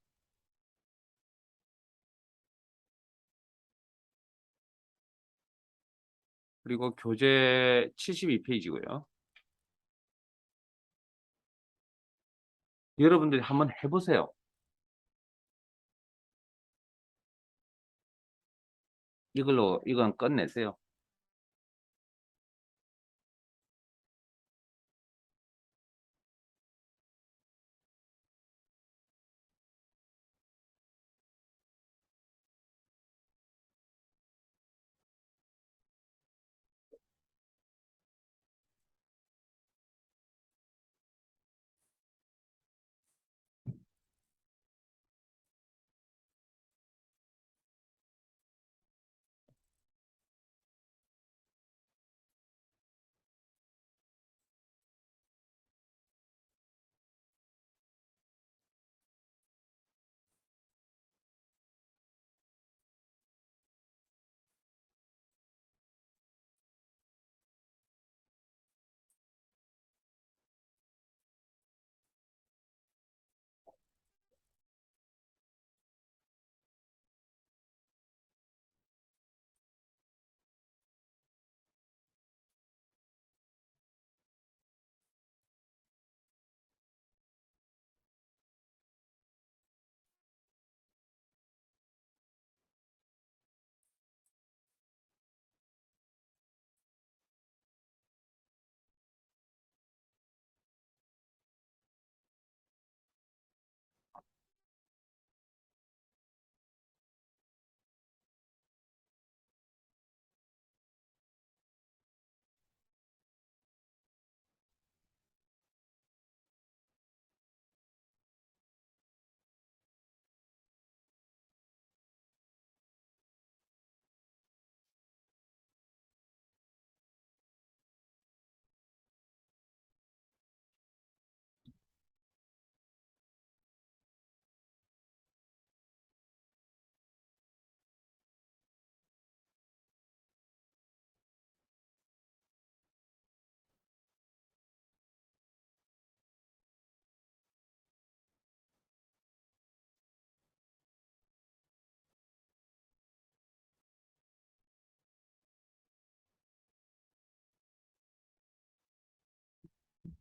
그리고 교재 72페이지고요. 여러분들이 한번 해보세요. 이건 끝내세요.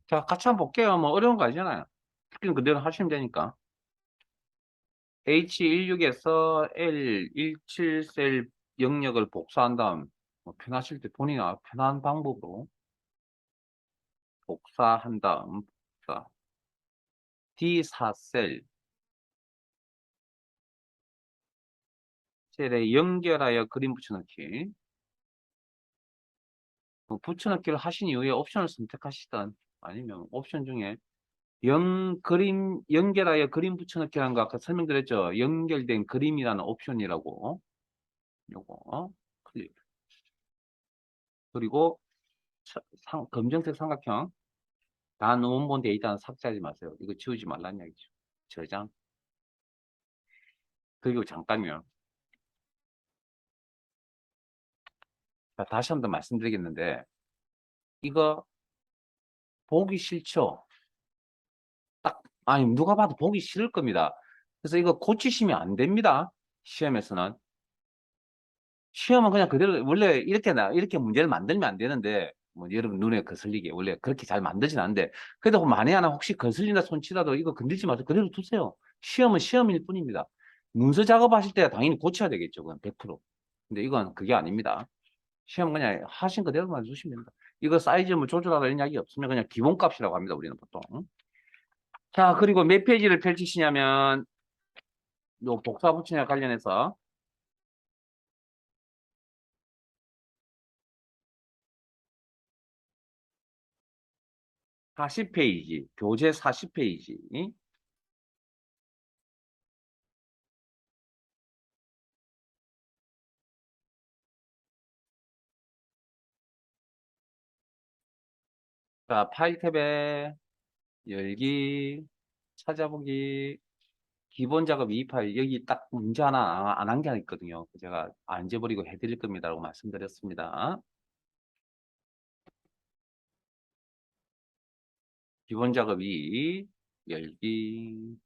자, 같이 한번 볼게요. 뭐 어려운 거 아니잖아요. 특기는 그대로 하시면 되니까. H16에서 L17 셀 영역을 복사한 다음, 뭐 편하실 때 본인이 편한 방법으로 복사한 다음, 복사. D4 셀에 연결하여 그림 붙여넣기. 붙여넣기를 하신 이후에 옵션을 선택하시던 아니면 옵션 중에 그림 연결하여 그림 붙여넣기라는 거 아까 설명드렸죠. 연결된 그림이라는 옵션이라고. 요거 클릭. 그리고 검정색 삼각형. 다 원본 데이터는 삭제하지 마세요. 이거 지우지 말란 이야기죠. 저장. 그리고 잠깐요. 자, 다시 한 번 말씀드리겠는데, 이거 보기 싫죠? 아니, 누가 봐도 보기 싫을 겁니다. 그래서 이거 고치시면 안 됩니다. 시험에서는. 시험은 그냥 그대로, 원래 이렇게 문제를 만들면 안 되는데, 뭐 여러분 눈에 거슬리게, 원래 그렇게 잘 만들진 않는데, 그래도 만에 하나 혹시 거슬린다 손치라도 이거 건들지 마세요. 그대로 두세요. 시험은 시험일 뿐입니다. 문서 작업하실 때 당연히 고쳐야 되겠죠. 그건 100%. 근데 이건 그게 아닙니다. 시험 그냥 하신 그대로만 주시면 됩니다. 이거 사이즈 뭐 조절하라 이런 이야기 없으면 그냥 기본값이라고 합니다. 우리는 보통. 자, 그리고 몇 페이지를 펼치시냐면, 요 복사 붙이냐 관련해서 40페이지, 교재 40페이지. 자, 파일 탭에 열기, 찾아보기, 기본 작업 2파일, 여기 딱 문제 하나 안 한 게 하나 있거든요. 제가 안 잊어버리고 해드릴 겁니다라고 말씀드렸습니다. 기본 작업 2, 열기,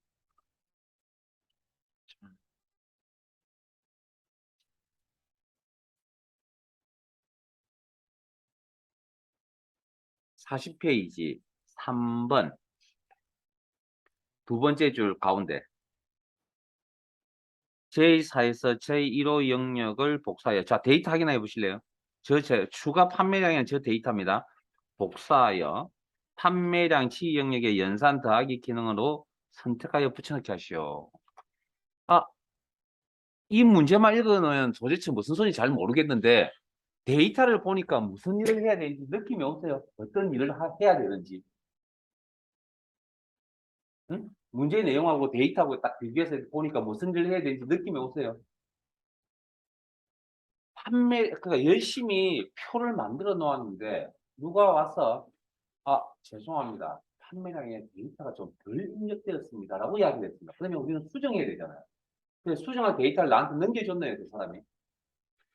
40페이지, 3번, 두 번째 줄 가운데. 제4에서 제1호 영역을 복사하여. 자, 데이터 확인해 보실래요? 추가 판매량은 저 데이터입니다. 복사하여 판매량 치 영역의 연산 더하기 기능으로 선택하여 붙여넣기 하시오. 아, 이 문제만 읽어놓으면 도대체 무슨 소리인지 잘 모르겠는데 데이터를 보니까 무슨 일을 해야 되는지 느낌이 오세요? 어떤 일을 해야 되는지. 응? 문제 내용하고 데이터하고 딱 비교해서 보니까 무슨 일을 해야 되는지 느낌이 오세요? 그러니까 열심히 표를 만들어 놓았는데 누가 와서 죄송합니다. 판매량의 데이터가 좀 덜 입력되었습니다라고 이야기를 했습니다. 그러면 우리는 수정해야 되잖아요. 근데 수정한 데이터를 나한테 넘겨줬네요, 그 사람이.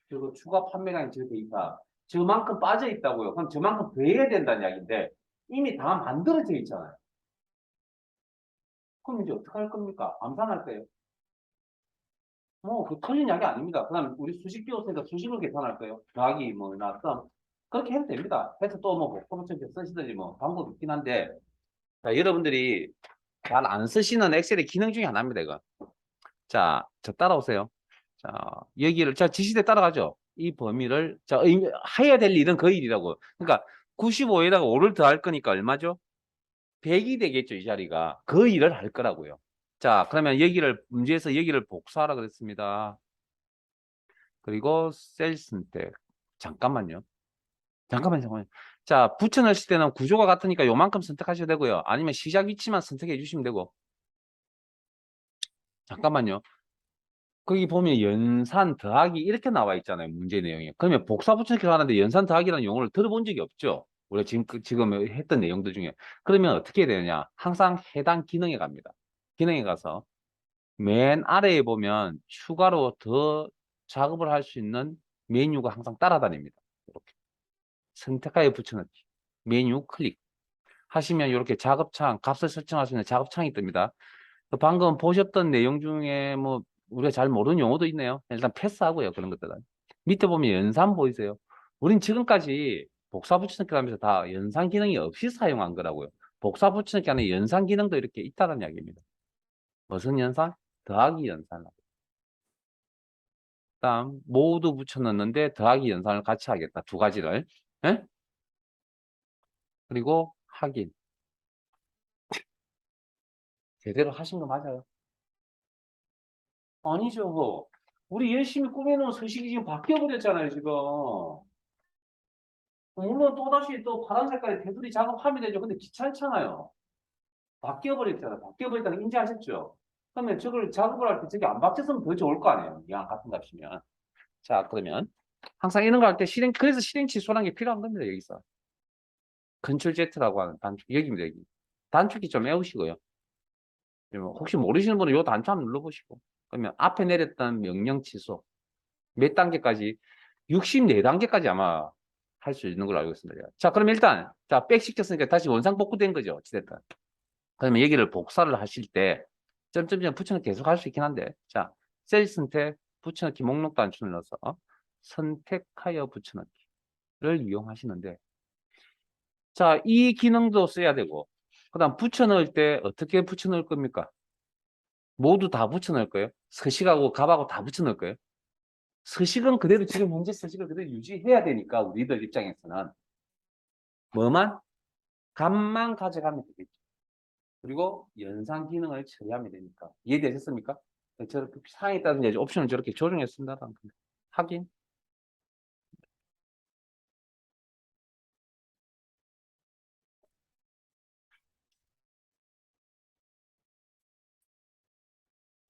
그리고 추가 판매량 저 데이터 저만큼 빠져 있다고요. 그럼 저만큼 더 해야 된다는 이야기인데 이미 다 만들어져 있잖아요. 그럼 이제 어떻게 할 겁니까? 암산할 거예요. 그 틀린 이야기 아닙니다. 그다음 우리 수식 배웠으니까 수식을 계산할 거예요. 더하기 뭐 나서 그렇게 해도 됩니다. 해서 또 뭐 복잡하게 쓰시든지 뭐 방법이 있긴 한데 자, 여러분들이 잘 안 쓰시는 엑셀의 기능 중에 하나입니다, 이거. 자, 저 따라오세요. 자, 여기를, 자, 지시대 따라가죠. 이 범위를, 자, 해야 될 일은 그 일이라고. 그러니까 95에다가 5를 더할 거니까 얼마죠? 100이 되겠죠, 이 자리가. 그 일을 할 거라고요. 자, 그러면 여기를, 문제에서 여기를 복사하라 그랬습니다. 그리고 셀 선택. 잠깐만요. 잠깐만요. 자, 붙여넣으실 때는 구조가 같으니까 요만큼 선택하셔도 되고요. 아니면 시작 위치만 선택해 주시면 되고. 잠깐만요. 거기 보면 연산 더하기 이렇게 나와 있잖아요. 문제 내용이. 그러면 복사 붙여넣기 하는데 연산 더하기라는 용어를 들어본 적이 없죠. 우리가 지금 했던 내용들 중에. 그러면 어떻게 해야 되느냐. 항상 해당 기능에 갑니다. 기능에 가서 맨 아래에 보면 추가로 더 작업을 할 수 있는 메뉴가 항상 따라다닙니다. 이렇게. 선택하여 붙여넣기. 메뉴 클릭. 하시면 이렇게 작업창, 값을 설정할 수 있는 작업창이 뜹니다. 방금 보셨던 내용 중에 뭐 우리가 잘 모르는 용어도 있네요. 일단 패스하고요. 그런 것들은. 밑에 보면 연산 보이세요? 우린 지금까지 복사 붙여넣기 하면서 다 연산 기능이 없이 사용한 거라고요. 복사 붙여넣기 안에 연산 기능도 이렇게 있다는 이야기입니다. 무슨 연산? 더하기 연산. 그다음 모두 붙여넣는데 더하기 연산을 같이 하겠다. 두 가지를. 예? 그리고 확인. 제대로 하신 거 맞아요? 아니죠. 우리 열심히 꾸며놓은 서식이 지금 바뀌어버렸잖아요, 지금. 물론 또다시 또 파란 색깔의 테두리 작업하면 되죠. 근데 귀찮잖아요. 바뀌어버렸잖아요. 바뀌어버렸다는 거 인지하셨죠? 그러면 저걸 작업을 할 때 저게 안 바뀌었으면 더 좋을 거 아니에요. 이랑 같은 값이면. 자, 그러면 항상 이런 거 할 때 그래서 실행 취소라는 게 필요한 겁니다, 여기서. 컨트롤 Z라고 하는 단축키, 여기입니다, 여기. 단축키 좀 외우시고요. 혹시 모르시는 분은 요 단추 한번 눌러보시고. 그러면 앞에 내렸던 명령 취소. 몇 단계까지? 64단계까지 아마 할 수 있는 걸로 알고 있습니다. 자, 그럼 일단, 자, 백시켰으니까 다시 원상 복구된 거죠. 어찌됐든. 그러면 여기를 복사를 하실 때, 점점점 붙여넣기 계속 할 수 있긴 한데, 자, 셀 선택, 붙여넣기 목록 단추를 넣어서 선택하여 붙여넣기를 이용하시는데, 자, 이 기능도 써야 되고, 그 다음 붙여넣을 때 어떻게 붙여넣을 겁니까? 모두 다 붙여넣을 거예요? 서식하고 갑하고 다 붙여넣을 거예요? 서식은 그대로 지금 현재 서식을 그대로 유지해야 되니까 우리들 입장에서는 뭐만? 값만 가져가면 되겠죠. 그리고 연상 기능을 처리하면 되니까. 이해되셨습니까? 저렇게 상에 따른 옵션을 저렇게 조정했습니다. 확인.